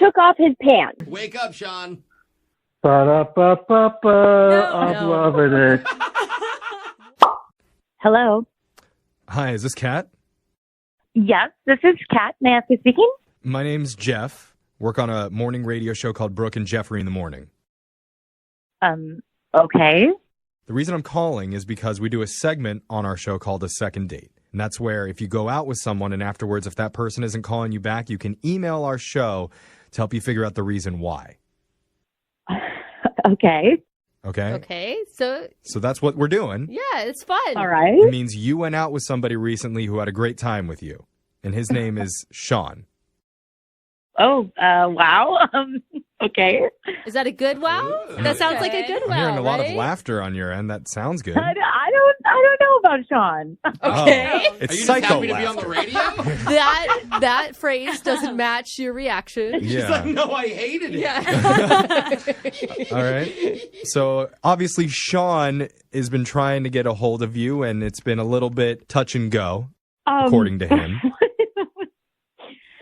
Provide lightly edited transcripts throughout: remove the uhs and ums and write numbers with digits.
took off his pants. Wake up, Sean. Ba-da-ba-ba-ba. I'm loving it. Hello. Hi, is this Kat? Yes, this is Kat. May I ask who's speaking? My name's Jeff. Work on a morning radio show called Brooke and Jeffrey in the Morning. Okay. The reason I'm calling is because we do a segment on our show called A Second Date. And that's where if you go out with someone and afterwards, if that person isn't calling you back, you can email our show to help you figure out the reason why. Okay. Okay? Okay, so that's what we're doing. yeah, it's fun. All right. It means you went out with somebody recently who had a great time with you. And his name is Sean. Oh, wow. Okay. Is that a good wow? That sounds like a good wow. I'm hearing a lot of right? laughter on your end. That sounds good. I don't know about Sean. Okay. Oh, it's Are you psycho just happy to be on the laughter. radio? That phrase doesn't match your reaction. She's like, no, I hated it. Yeah. All right. So obviously Sean has been trying to get a hold of you, and it's been a little bit touch and go, according to him.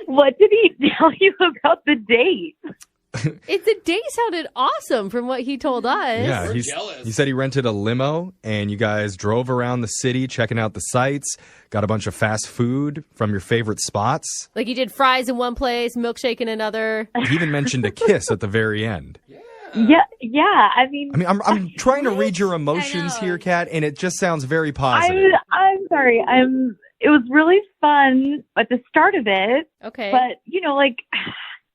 What did he tell you about the date? The date sounded awesome from what he told us. Yeah, We're jealous. he said he rented a limo, and you guys drove around the city checking out the sights, got a bunch of fast food from your favorite spots. Like you did fries in one place, milkshake in another. He even mentioned a kiss at the very end. Yeah. I mean, I'm trying to read your emotions here, Kat, and it just sounds very positive. I'm sorry. It was really fun at the start of it. Okay. But, like,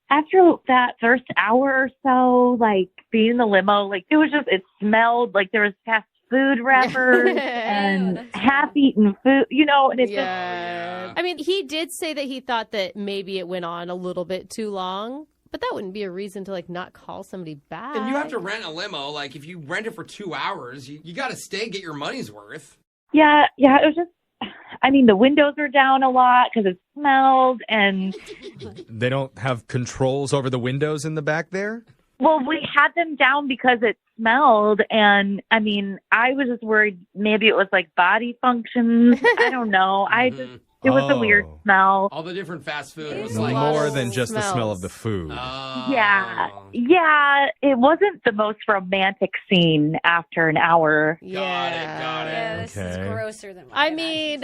after that first hour or so, like, being in the limo, like, it smelled like there was fast food wrappers and half-eaten food, and it's yeah. I mean, he did say that he thought that maybe it went on a little bit too long. But that wouldn't be a reason to, like, not call somebody back. And you have to rent a limo. Like, if you rent it for 2 hours, you got to stay and get your money's worth. Yeah, it was just, the windows were down a lot because it smelled, and... They don't have controls over the windows in the back there? Well, we had them down because it smelled, and, I was just worried maybe it was, like, body functions. I don't know. It was a weird smell. All the different fast food was It's More than just the smell of the food. Yeah, it wasn't the most romantic scene after an hour. Got it. Yeah, this is Okay. grosser than what I mean,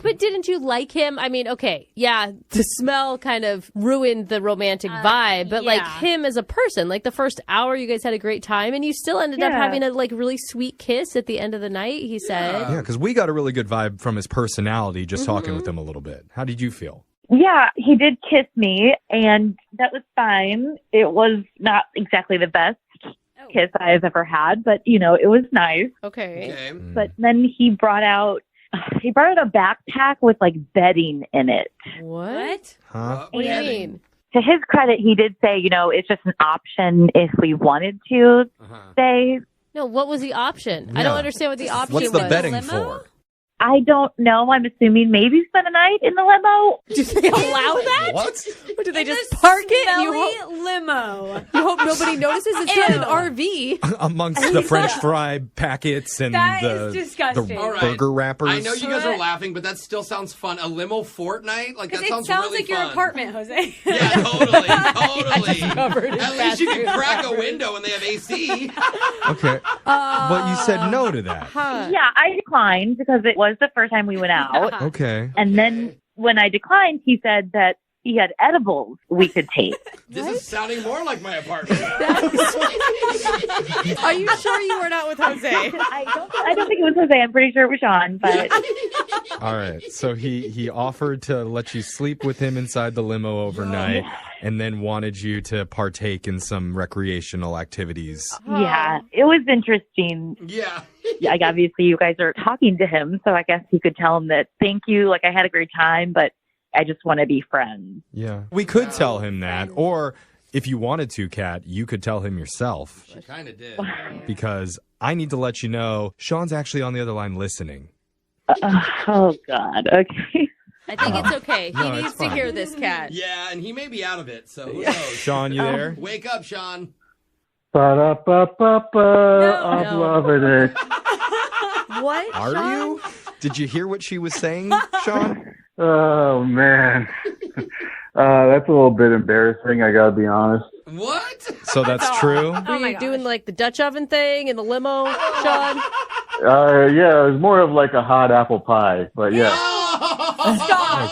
but didn't you like him? Okay, yeah, the smell kind of ruined the romantic vibe, but like yeah. him as a person, like the first hour you guys had a great time and you still ended up having a like really sweet kiss at the end of the night, he said. Yeah, because we got a really good vibe from his personality just talking with him a little bit. How did you feel? Yeah, he did kiss me, and that was fine. It was not exactly the best kiss I've ever had, but, it was nice. Okay. But then he brought out a backpack with, like, bedding in it. What? Huh? What do you mean? To his credit, he did say, it's just an option if we wanted to stay. No, what was the option? I don't understand what the option What's was. the bedding Limo? for? I don't know. I'm assuming maybe spend a night in the limo. Do they allow that? What? Or do they just park it? And Smelly limo. you hope nobody notices? It's not an RV. Amongst the French fry packets and That the, is disgusting. the All right. burger wrappers. I know you guys are laughing, but that still sounds fun. A limo fortnight? Like, that It sounds sounds really like fun. your apartment, Jose. Yeah, totally. covered in At least fast you can food. crack a window and they have AC. Okay. But you said no to that. Yeah, I declined because it was the first time we went out. Okay. And then when I declined, he said that he had edibles we could take. This is sounding more like my apartment. Are you sure you were not with Jose? I don't think it was Jose. I'm pretty sure it was Sean. But All right. So he offered to let you sleep with him inside the limo overnight and then wanted you to partake in some recreational activities. yeah, it was interesting. Yeah. Like, obviously, you guys are talking to him, so I guess you could tell him that thank you. Like, I had a great time, but I just want to be friends. Yeah. We could tell him that. Or if you wanted to, Kat, you could tell him yourself. She kind of did. Because I need to let you know Sean's actually on the other line listening. Oh, God. Okay. I think it's okay. He No, it's needs to fine. hear this, Kat. Yeah, and he may be out of it, so who knows? Sean, you there? Wake up, Sean. Ba-da-ba-ba-ba. I'm loving it. What? Are Sean? you? Did you hear what she was saying, Sean? Oh, man. That's a little bit embarrassing, I gotta be honest. What? So that's true? Were you doing like the Dutch oven thing in the limo, Sean? Yeah, it was more of like a hot apple pie, but yeah.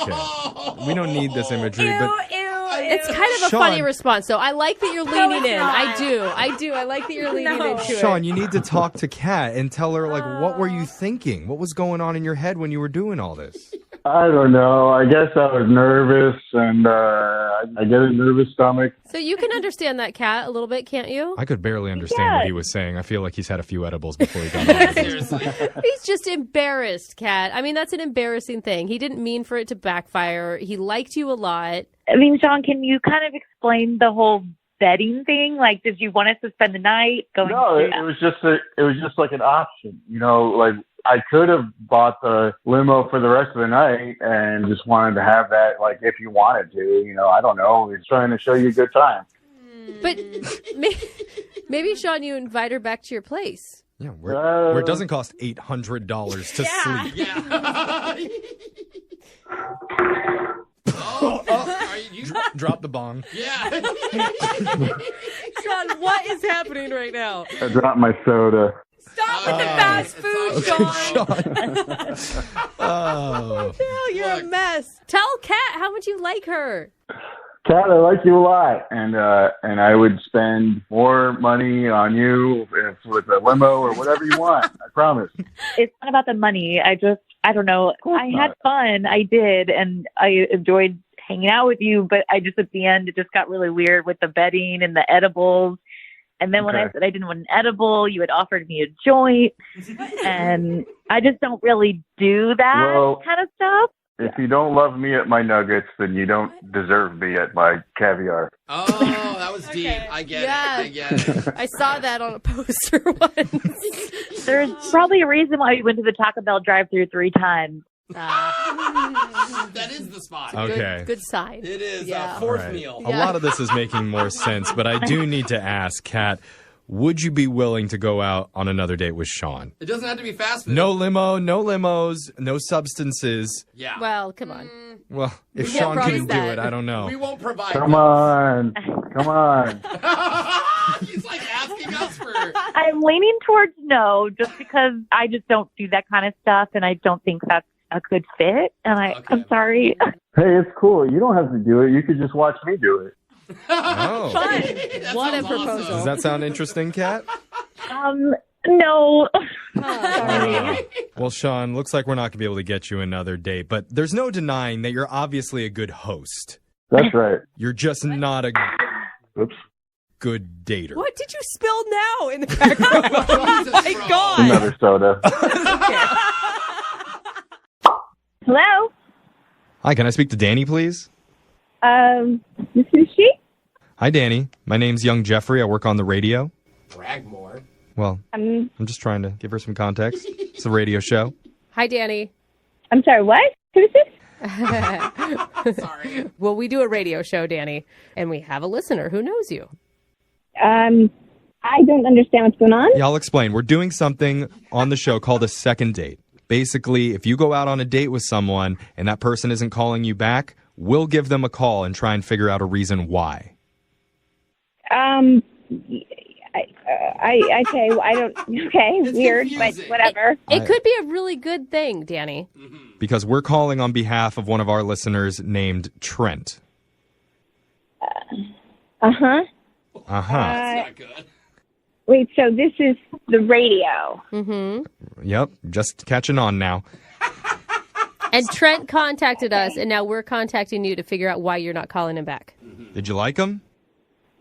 Okay. We don't need this imagery, but It's kind of a Sean. funny response, though. I like that you're leaning it's in. not. I do. I like that you're leaning into it. Sean, you need to talk to Kat and tell her, like, what were you thinking? What was going on in your head when you were doing all this? I don't know. I guess I was nervous, and I get a nervous stomach. So you can understand that, Kat, a little bit, can't you? I could barely understand what he was saying. I feel like he's had a few edibles before he got on this. Seriously. He's just embarrassed, Kat. I mean, that's an embarrassing thing. He didn't mean for it to backfire. He liked you a lot. I mean, Sean, can you kind of explain the whole bedding thing? Like, did you want us to spend the night going? No, it was just like an option. You know, like I could have bought the limo for the rest of the night and just wanted to have that. Like, if you wanted to, you know, I don't know. He's trying to show you a good time. But maybe, Sean, you invite her back to your place. Yeah, where it doesn't cost $800 to sleep. Yeah. Drop the bong. Yeah. Sean, what is happening right now? I dropped my soda. Stop with the fast food, Sean. Oh. Hell, you're a mess. Tell Kat how much you like her. Kat, I like you a lot, and I would spend more money on you with a limo or whatever you want. I promise. It's not about the money. I don't know. I had fun. I did, and I enjoyed hanging out with you. But I just, at the end, it just got really weird with the bedding and the edibles. And then when I said I didn't want an edible, you had offered me a joint, and I just don't really do that kind of stuff. If you don't love me at my nuggets, then you don't deserve me at my caviar. Oh, that was deep. I get it. I get it. I saw that on a poster once. There's probably a reason why we went to the Taco Bell drive-thru 3 times. That is the spot. Okay. Good sign. It is Yeah. fourth All right. meal. A lot of this is making more sense, but I do need to ask, Kat, would you be willing to go out on another date with Sean? It doesn't have to be fast food. No limo, no limos, no substances. Yeah. Well, come on. Well, if We Sean can't couldn't do promise it, that. I don't know. We won't provide. Come on. Come on. He's like asking us for. I'm leaning towards no, just because I just don't do that kind of stuff, and I don't think that's a good fit. And I'm sorry. Hey, it's cool. You don't have to do it. You could just watch me do it. Oh. That What a sounds proposal. awesome. Does that sound interesting, Kat? No. Well, Sean, looks like we're not going to be able to get you another date, but there's no denying that you're obviously a good host. That's right. You're just not a Oops. good dater. What did you spill now in the background? Oh Jesus, my bro. God. Another soda. Hello? Hi, can I speak to Danny, please? This is she? Hi, Danny. My name's Young Jeffrey. I work on the radio. Brag more. Well, I'm just trying to give her some context. It's a radio show. Hi, Danny. I'm sorry, what? Who is this? Sorry. Well, we do a radio show, Danny, and we have a listener who knows you. I don't understand what's going on. Yeah, I'll explain. We're doing something on the show called a second date. Basically, if you go out on a date with someone and that person isn't calling you back, we'll give them a call and try and figure out a reason why. Weird, but confusing. whatever. It could be a really good thing, Danny. Because we're calling on behalf of one of our listeners named Trent. Uh-huh. Uh-huh. That's not good. Wait, so this is the radio. Mm-hmm. Yep, just catching on now. And Trent contacted us, and now we're contacting you to figure out why you're not calling him back. Did you like him?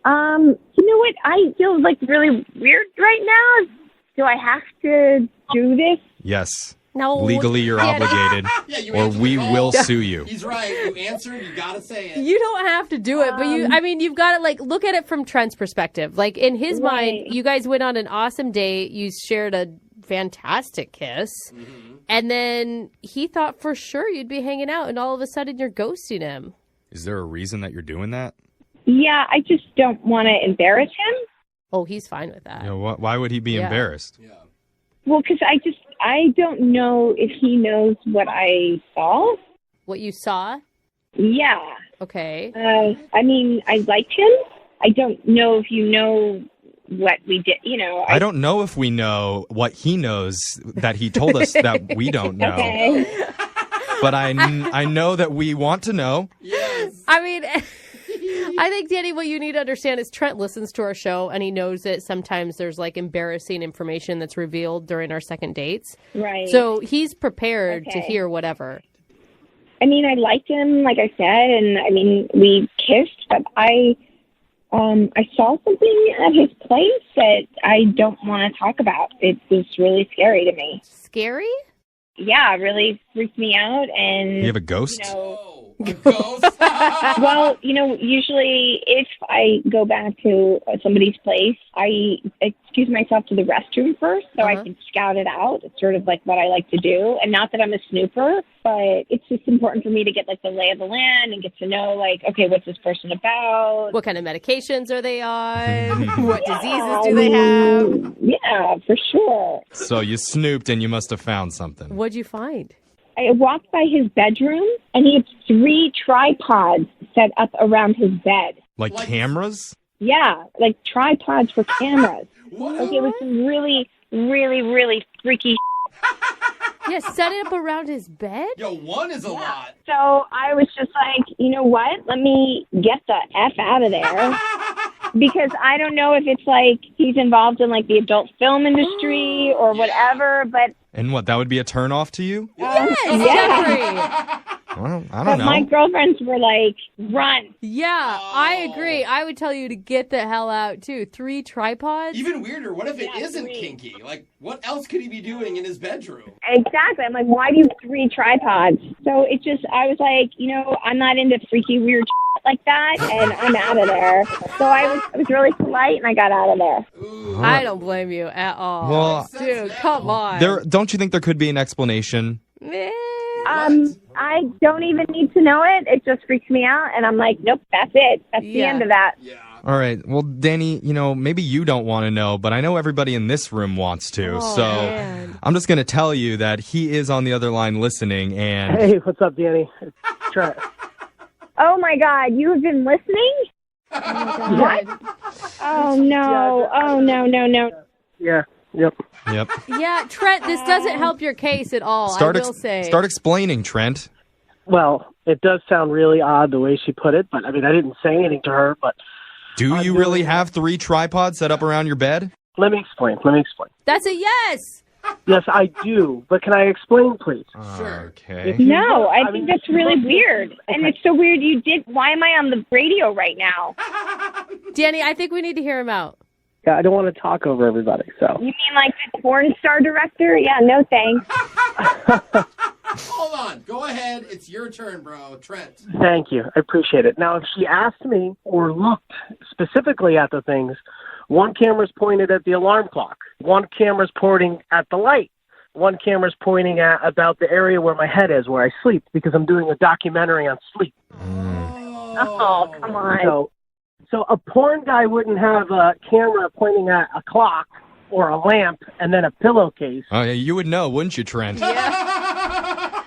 You know what? I feel like really weird right now. Do I have to do this? Yes. No. Legally, you're Danny, obligated, Yeah, you or answered the we call. will sue you. He's right. You answered. You gotta say it. You don't have to do it, but you've got to, like, look at it from Trent's perspective. Like, in his mind, you guys went on an awesome date. You shared a fantastic kiss. And then he thought for sure you'd be hanging out, and all of a sudden you're ghosting him. Is there a reason that you're doing that? Yeah, I just don't want to embarrass him. Oh, he's fine with that. You know, why would he be Yeah. embarrassed? Yeah. Well, because I don't know if he knows what I saw. What you saw? Yeah. Okay. I mean, I liked him. I don't know if you know what we did, I don't know if we know what he knows that he told us that we don't know. Okay. But I know that we want to know. Yes. I mean, I think, Danny, what you need to understand is Trent listens to our show, and he knows that sometimes there's, like, embarrassing information that's revealed during our second dates. Right. So he's prepared to hear whatever. I mean, I liked him, like I said, and, I mean, we kissed, but I saw something at his place that I don't want to talk about. It was really scary to me. Scary? Yeah, it really freaked me out. And You have a ghost? A ghost? Well, usually if I go back to somebody's place, I excuse myself to the restroom first so I can scout it out. It's sort of like what I like to do. And not that I'm a snooper, but it's just important for me to get like the lay of the land and get to know like, okay, what's this person about? What kind of medications are they on? What diseases do they have? Yeah, for sure. So you snooped and you must have found something. What'd you find? I walked by his bedroom, and he had 3 tripods set up around his bed. Like cameras? Yeah, like tripods for cameras. What? Like it was some really, really, really freaky. Yeah, set it up around his bed? Yo, 1 is a lot. So I was just like, you know what? Let me get the F out of there. Because I don't know if it's like he's involved in like the adult film industry or whatever, but... And what, that would be a turnoff to you? Yes, yeah. Well, I But don't know. my girlfriends were like, run. Yeah, I agree. I would tell you to get the hell out, too. 3 tripods? Even weirder, what if it Yeah, isn't 3. kinky? Like, what else could he be doing in his bedroom? Exactly. I'm like, why do you have 3 tripods? So it just, I was like, I'm not into freaky, weird like that, and I'm out of there. So I was really polite, and I got out of there. Ooh. I don't blame you at all. Well, dude, come on. don't you think there could be an explanation? Eh. I don't even need to know it. It just freaks me out, and I'm like, nope, that's it. That's the end of that. Yeah. All right. Well, Danny, maybe you don't want to know, but I know everybody in this room wants to. Oh, so man. I'm just going to tell you that he is on the other line listening. And Hey, what's up, Danny? It's Trent. Oh, my God. You have been listening? What? Oh, no. Oh, no. Yeah. Yep. yep. Yeah, Trent, this doesn't help your case at all, I will say. Start explaining, Trent. Well, it does sound really odd the way she put it, but I mean, I didn't say anything to her, but... Do you really have 3 tripods set up around your bed? Let me explain. That's a yes. Yes, I do, but can I explain, please? Sure. Okay. No, I think that's really weird. And it's so weird you did. Why am I on the radio right now? Danny, I think we need to hear him out. Yeah, I don't want to talk over everybody, so... You mean like the porn star director? Yeah, no thanks. Hold on. Go ahead. It's your turn, bro. Trent. Thank you. I appreciate it. Now, if she asked me or looked specifically at the things, one camera's pointed at the alarm clock. One camera's pointing at the light. One camera's pointing at about the area where my head is, where I sleep, because I'm doing a documentary on sleep. Oh, come on. So a porn guy wouldn't have a camera pointing at a clock or a lamp and then a pillowcase. Oh, yeah, you would know, wouldn't you, Trent? Yeah.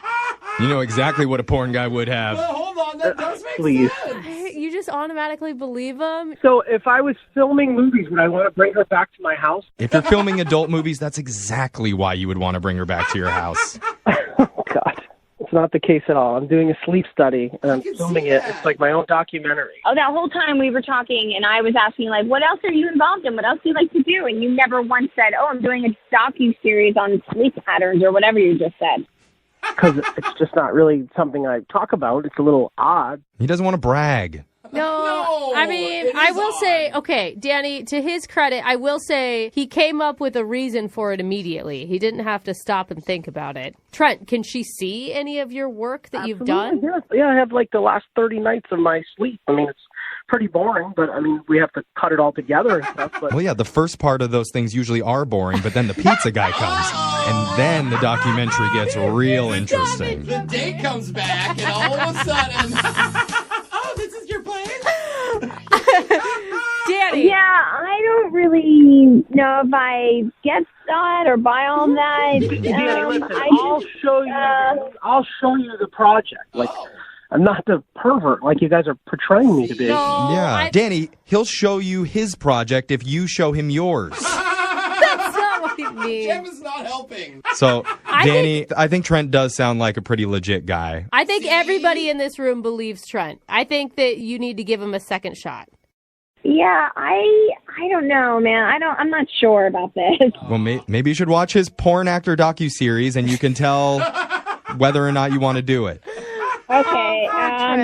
You know exactly what a porn guy would have. Well, hold on. That does make Please. sense. You just automatically believe him? So if I was filming movies, would I want to bring her back to my house? If you're filming adult movies, that's exactly why you would want to bring her back to your house. Oh, God. It's not the case at all. I'm doing a sleep study, and I'm can filming see it. that. It's like my own documentary. Oh, that whole time we were talking, and I was asking, like, what else are you involved in? What else do you like to do? And you never once said, oh, I'm doing a docu-series on sleep patterns or whatever you just said. Because it's just not really something I talk about. It's a little odd. He doesn't want to brag. No, I mean, it I is will say, odd. okay, Danny, to his credit, I will say he came up with a reason for it immediately. He didn't have to stop and think about it. Trent, can she see any of your work that you've done? Yeah, I have like the last 30 nights of my sleep. I mean, it's pretty boring, but I mean, we have to cut it all together and stuff. But Well, yeah, the first part of those things usually are boring, but then the pizza guy comes, and then the documentary gets real interesting. The date comes back, and all of a sudden, oh, this is your plan? Danny. Yeah, I don't really know if I get that or buy all that. Danny, listen, I I'll show you the project. Like, I'm not the pervert like you guys are portraying me to be. No, Yeah, Danny, he'll show you his project if you show him yours. That's not what he means. Jeff is not helping. So, Danny, I think Trent does sound like a pretty legit guy. I think everybody in this room believes Trent. I think that you need to give him a second shot. Yeah, I don't know, man. I'm not sure about this. Well, maybe you should watch his porn actor docuseries and you can tell whether or not you want to do it. Okay,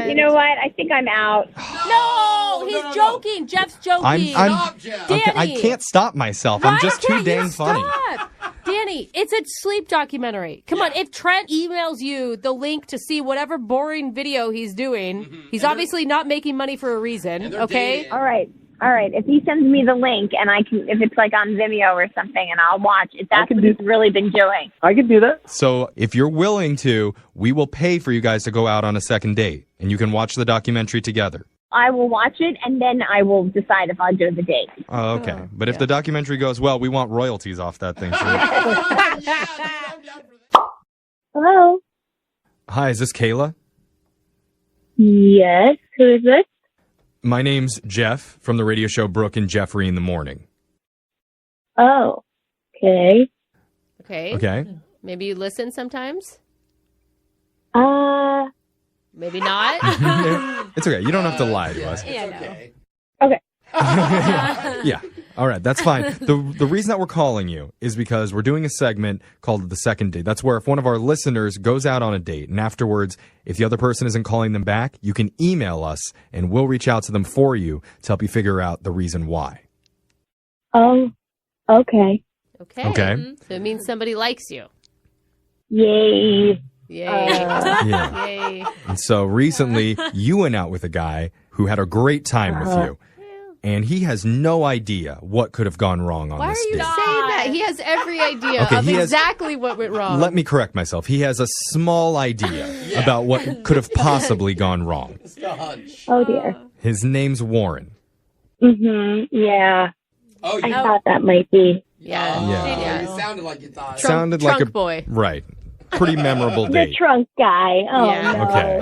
you know what? I think I'm out. No, he's joking. Jeff's joking. Stop, Jeff. Danny. Okay, I can't stop myself. I'm just too dang funny. Stop. Danny, it's a sleep documentary. Come on, if Trent emails you the link to see whatever boring video he's doing, he's obviously not making money for a reason, okay? dating. All right. If he sends me the link and if it's like on Vimeo or something, and I'll watch, if that's what he's really been doing. I could do that. So if you're willing to, we will pay for you guys to go out on a second date, and you can watch the documentary together. I will watch it, and then I will decide if I'll do the date. Oh, okay. But if the documentary goes well, we want royalties off that thing. Hello? Hi, is this Kayla? Yes. Who is this? My name's Jeff from the radio show Brooke and Jeffrey in the Morning. Oh, okay. Okay. Okay. Maybe you listen sometimes? Uh, Maybe not. It's okay. You don't have to lie to us. Yeah, Okay. okay. Yeah. All right. That's fine. The reason that we're calling you is because we're doing a segment called The Second Date. That's where if one of our listeners goes out on a date and afterwards, if the other person isn't calling them back, you can email us and we'll reach out to them for you to help you figure out the reason why. Oh, okay. Okay. Okay. So it means somebody likes you. Yay. Yay. Yeah. Yay. And so recently you went out with a guy who had a great time with you. And he has no idea what could have gone wrong on Why are this you date. saying that? He has every idea Okay, of he has- exactly what went wrong. Let me correct myself. He has a small idea about what could have possibly gone wrong. It's the hunch. Oh, dear. His name's Warren. Mm-hmm. Yeah. Oh, I you thought that might be Yeah. Yeah. It sounded like you thought. Sounded like Trunk a boy. Right. Pretty memorable the date. trunk guy. Oh, Yeah. no. Okay.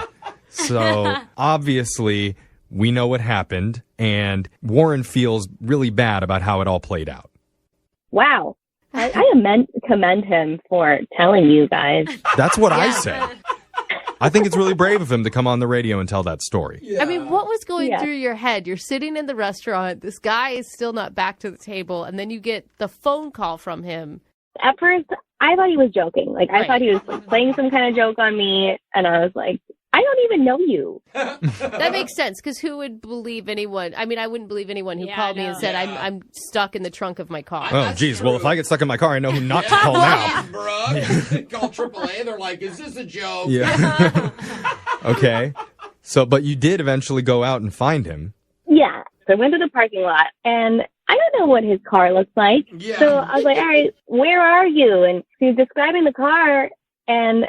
So obviously we know what happened, and Warren feels really bad about how it all played out. Wow. I commend him for telling you guys. That's what I said. I think it's really brave of him to come on the radio and tell that story. Yeah. I mean, what was going Yeah. through your head? You're sitting in the restaurant. This guy is still not back to the table. And then you get the phone call from him. At first, I thought he was joking. Like, I Right. thought he was like, playing some kind of joke on me, and I was like, I don't even know you. That makes sense, because who would believe anyone? I mean, I wouldn't believe anyone who Yeah, called me I and know. said, Yeah. I'm stuck in the trunk of my car. Oh, That's geez. Well, if true. I get stuck in my car, I know who not to call now. Bruh. Call AAA. They're like, is this a joke? Yeah. Okay. So, but you did eventually go out and find him. Yeah. So I went to the parking lot, and I don't know what his car looks like. Yeah. So I was like, all right, where are you? And he was describing the car, and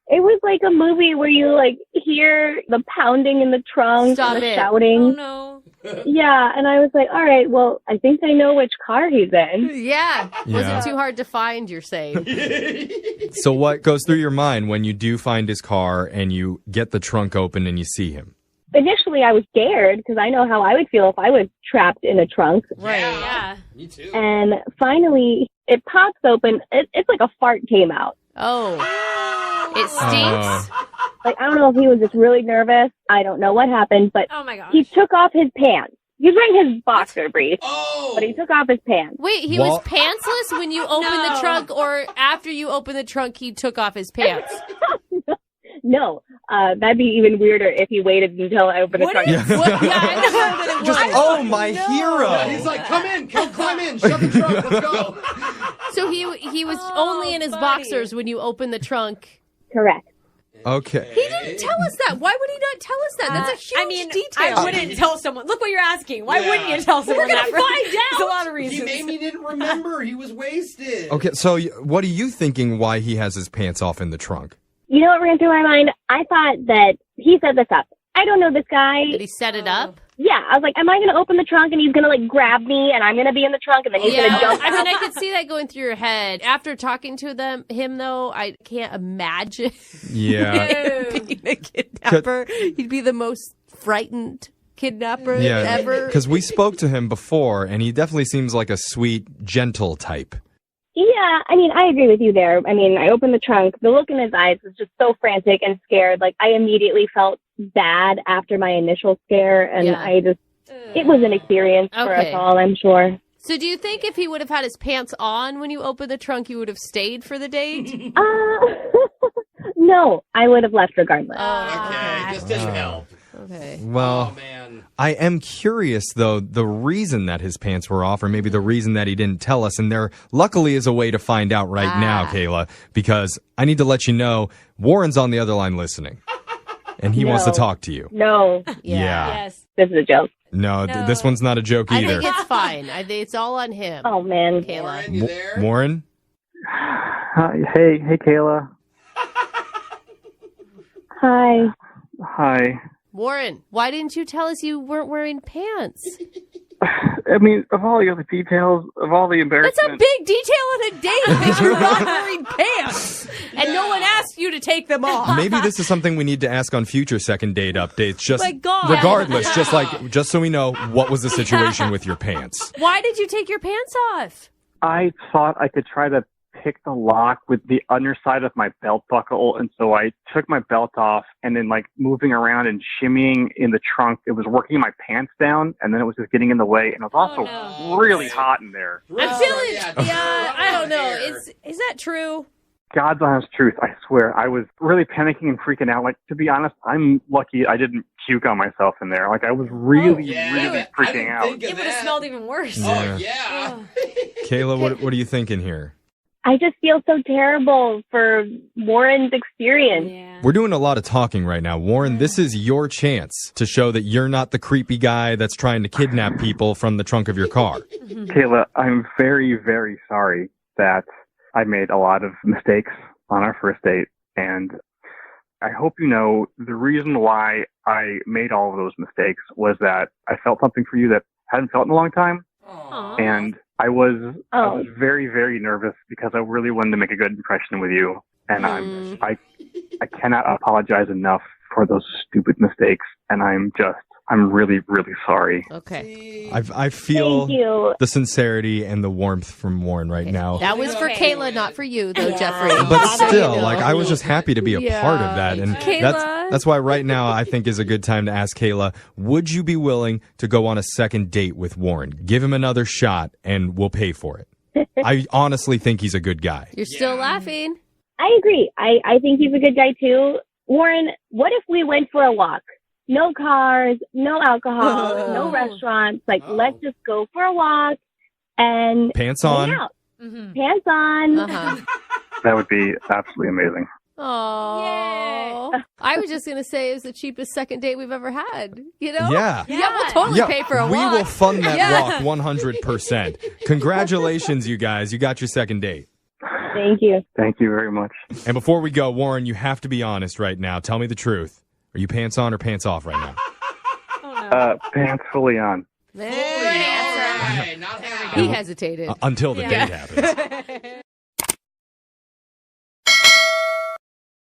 it was like a movie where you like hear the pounding in the trunk, Stop and the it. Oh, shouting. no. Yeah, and I was like, all right, well, I think I know which car he's in. Yeah. Yeah. Wasn't too hard to find, you're saying. So what goes through your mind when you do find his car and you get the trunk open and you see him? Initially, I was scared because I know how I would feel if I was trapped in a trunk. Right. Yeah. Me too. And finally, it pops open. It's like a fart came out. Oh. It stinks? Like, I don't know if he was just really nervous. I don't know what happened, but Oh, my gosh. he took off his pants. He was wearing his boxer briefs, Oh. but he took off his pants. Wait, he Well- was pantsless when you opened the No. trunk, or after you opened the trunk, he took off his pants? No, that'd be even weirder if he waited until I opened the trunk. Yeah. What? Yeah, I know that it Just, was. oh, my hero. Yeah, he's like, come in, climb in, shut the trunk, let's go. So he was Oh, only in his buddy. boxers when you opened the trunk. Correct. Okay. He didn't tell us that. Why would he not tell us that? That's a huge I mean, detail. I wouldn't tell someone. Look what you're asking. Why Yeah. wouldn't you tell someone gonna that? find There's a out. lot of He reasons. maybe didn't remember. He was wasted. Okay, so what are you thinking why he has his pants off in the trunk? You know what ran through my mind? I thought that he set this up. I don't know this guy. Did he set it up? Yeah, I was like, am I going to open the trunk and he's going to like grab me and I'm going to be in the trunk and then he's going to jump out? I mean, I could see that going through your head. After talking to him though, I can't imagine Yeah. being a kidnapper. He'd be the most frightened kidnapper ever. Because we spoke to him before, and he definitely seems like a sweet, gentle type. Yeah, I mean, I agree with you there. I mean, I opened the trunk. The look in his eyes was just so frantic and scared. Like, I immediately felt bad after my initial scare, and it was an experience for us all, I'm sure. So do you think if he would have had his pants on when you opened the trunk, you would have stayed for the date? No, I would have left regardless. Okay, just didn't help. Okay. Well, I am curious, though, the reason that his pants were off, or maybe the reason that he didn't tell us. And there luckily is a way to find out right now, Kayla, because I need to let you know Warren's on the other line listening. And he wants to talk to you. No. Yeah. Yes. This is a joke. No, this one's not a joke either. I think it's fine. It's all on him. Oh, man. Kayla. Warren, you there? Warren? Hey, Kayla. Hi. Warren, why didn't you tell us you weren't wearing pants? I mean, of all the other details, of all the embarrassment. That's a big detail on a date that you're not wearing pants. And no one asked you to take them off. Maybe this is something we need to ask on future second date updates. Just My God. regardless, just so we know what was the situation with your pants. Why did you take your pants off? I thought I could try to pick the lock with the underside of my belt buckle, and so I took my belt off, and then like moving around and shimmying in the trunk, it was working my pants down, and then it was just getting in the way, and it was also really hot in there. I'm feeling, I don't know. Is that true? God's honest truth, I swear. I was really panicking and freaking out. Like, to be honest, I'm lucky I didn't puke on myself in there. Like, I was really freaking out. It would have smelled even worse. Yeah. Oh, yeah. Kayla, what are you thinking here? I just feel so terrible for Warren's experience. Yeah. We're doing a lot of talking right now. Warren, this is your chance to show that you're not the creepy guy that's trying to kidnap people from the trunk of your car. Kayla, I'm very, very sorry that I made a lot of mistakes on our first date. And I hope you know the reason why I made all of those mistakes was that I felt something for you that I hadn't felt in a long time. Aww. And I was very, very nervous because I really wanted to make a good impression with you. And I cannot apologize enough for those stupid mistakes. And I'm really, really sorry. Okay. I feel the sincerity and the warmth from Warren right now. That was for Kayla, not for you, though, Jeffrey. But still, I was just happy to be a part of that. And Kayla. that's why right now I think is a good time to ask Kayla, would you be willing to go on a second date with Warren? Give him another shot and we'll pay for it. I honestly think he's a good guy. You're still laughing. I agree. I think he's a good guy, too. Warren, what if we went for a walk? No cars, no alcohol, no restaurants. Let's just go for a walk and pants on. hang out. Pants on. That would be absolutely amazing. Oh, I was just going to say it was the cheapest second date we've ever had. You know? Yeah. We'll totally pay for a walk. We will fund that walk 100%. Congratulations, you guys. You got your second date. Thank you. Thank you very much. And before we go, Warren, you have to be honest right now. Tell me the truth. Are you pants on or pants off right now? Pants fully on. Right, not half. He hesitated. Until the date happens.